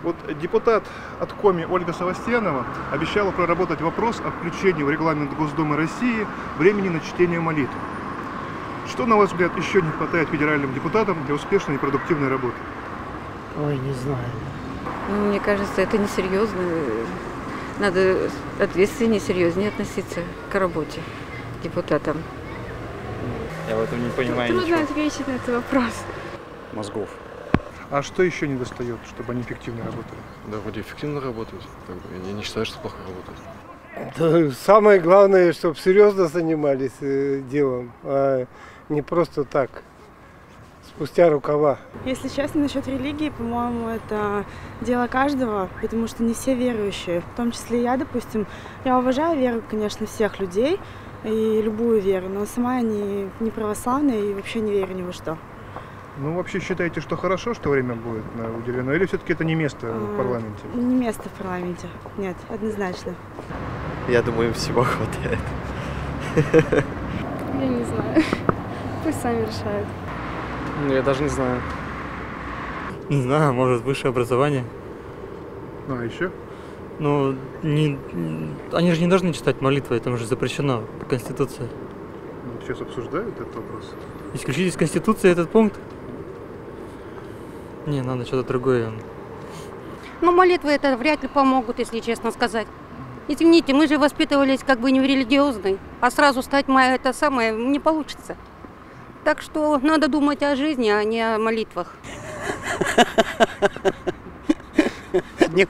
Вот депутат от Коми Ольга Савастьянова обещала проработать вопрос о включении в регламент Госдумы России времени на чтение молитв. Что, на ваш взгляд, еще не хватает федеральным депутатам для успешной и продуктивной работы? Ой, не знаю. Мне кажется, это несерьезно. Надо ответственнее, серьезнее относиться к работе депутатам. Я в этом не понимаю Трудно ничего. ответить на этот вопрос. Мозгов. А что еще не достает, чтобы они эффективно работали? Да, вроде эффективно работают. Как бы, я не считаю, что плохо работают. Да, самое главное, чтобы серьезно занимались делом, а не просто так, спустя рукава. Если честно, насчет религии, по-моему, это дело каждого, потому что не все верующие. В том числе я, допустим, я уважаю веру, конечно, всех людей и любую веру, но сама я не православная и вообще не верю ни во что. Ну, вообще считаете, что хорошо, что время будет уделено, или все-таки это не место в парламенте? Не место в парламенте, нет, однозначно. Я думаю, им всего хватает. Я не знаю, пусть сами решают. Я даже не знаю. Не знаю, может, высшее образование. Ну, а еще? Ну, они же не должны читать молитвы, это уже запрещено по Конституции. Ну, сейчас обсуждают этот вопрос. Исключить из Конституции этот пункт? Не, надо что-то другое. Но молитвы это вряд ли помогут, если честно сказать. Извините, мы же воспитывались как бы не в религиозной, а сразу стать это самое не получится. Так что надо думать о жизни, а не о молитвах. Не.